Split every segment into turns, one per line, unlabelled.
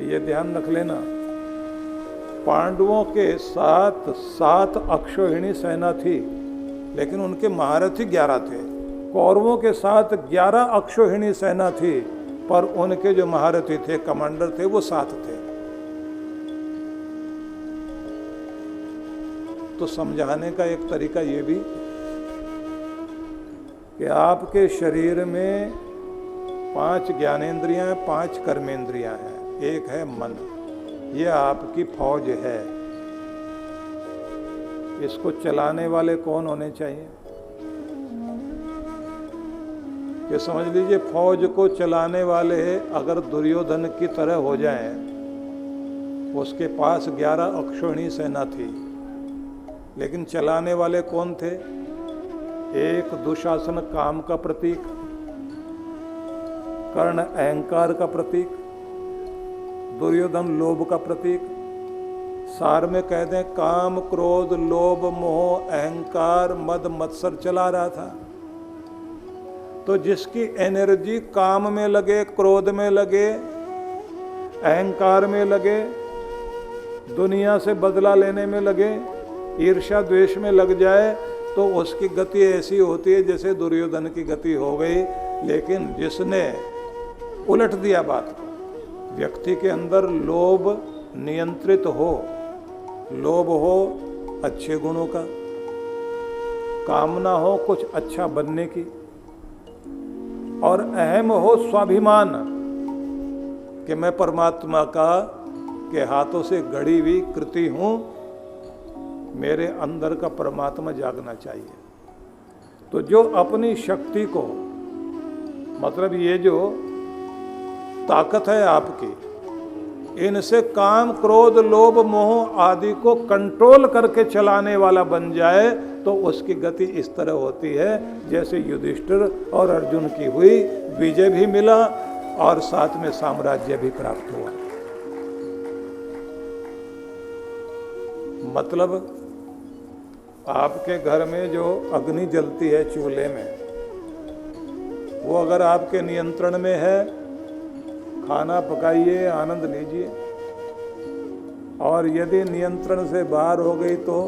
ये ध्यान रख लेना, पांडवों के साथ 7 अक्षौहिणी सेना थी, लेकिन उनके महारथी 11 थे। कौरवों के साथ 11 अक्षौहिणी सेना थी, पर उनके जो महारथी थे, कमांडर थे, वो 7 थे। तो समझाने का एक तरीका ये भी कि आपके शरीर में 5 ज्ञानेंद्रियां, 5 कर्मेंद्रियां हैं, एक है मन। ये आपकी फौज है। इसको चलाने वाले कौन होने चाहिए? कि समझ लीजिए फौज को चलाने वाले अगर दुर्योधन की तरह हो जाएं, उसके पास 11 अक्षौहिणी सेना थी, लेकिन चलाने वाले कौन थे? एक दुशासन काम का प्रतीक, कर्ण अहंकार का प्रतीक, दुर्योधन लोभ का प्रतीक। सार में कह दें, काम क्रोध लोभ मोह अहंकार मद मत्सर चला रहा था। तो जिसकी एनर्जी काम में लगे, क्रोध में लगे, अहंकार में लगे, दुनिया से बदला लेने में लगे, ईर्ष्या द्वेष में लग जाए, तो उसकी गति ऐसी होती है जैसे दुर्योधन की गति हो गई। लेकिन जिसने उलट दिया बात को, व्यक्ति के अंदर लोभ नियंत्रित हो, लोभ हो अच्छे गुणों का, कामना हो कुछ अच्छा बनने की, और अहम हो स्वाभिमान कि मैं परमात्मा का के हाथों से गढ़ी हुई कृति हूं, मेरे अंदर का परमात्मा जागना चाहिए। तो जो अपनी शक्ति को, मतलब ये जो ताकत है आपकी, इनसे काम क्रोध लोभ मोह आदि को कंट्रोल करके चलाने वाला बन जाए, तो उसकी गति इस तरह होती है जैसे युधिष्ठिर और अर्जुन की हुई, विजय भी मिला और साथ में साम्राज्य भी प्राप्त हुआ। मतलब आपके घर में जो अग्नि जलती है चूल्हे में, वो अगर आपके नियंत्रण में है, खाना पकाइए, आनंद लीजिए। और यदि नियंत्रण से बाहर हो गई तो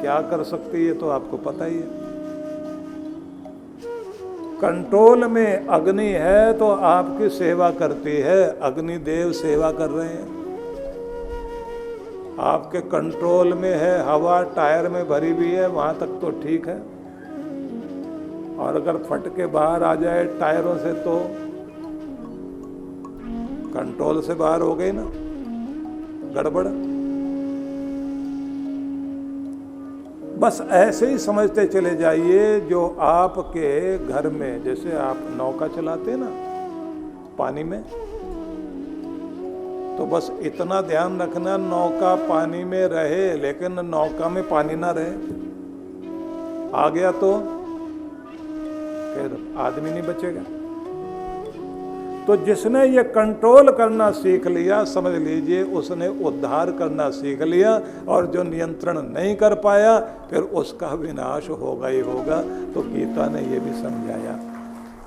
क्या कर सकती है, तो आपको पता ही है। कंट्रोल में अग्नि है तो आपकी सेवा करती है, अग्निदेव सेवा कर रहे हैं। आपके कंट्रोल में है, हवा टायर में भरी हुई है, वहां तक तो ठीक है। और अगर फट के बाहर आ जाए टायरों से, तो कंट्रोल से बाहर हो गई ना, गड़बड़। बस ऐसे ही समझते चले जाइए, जो आपके घर में, जैसे आप नौका चलाते हैं ना पानी में, तो बस इतना ध्यान रखना, नौका पानी में रहे, लेकिन नौका में पानी ना रहे। आ गया तो फिर आदमी नहीं बचेगा। तो जिसने ये कंट्रोल करना सीख लिया, समझ लीजिए उसने उद्धार करना सीख लिया। और जो नियंत्रण नहीं कर पाया, फिर उसका विनाश होगा ही होगा। तो गीता ने ये भी समझाया।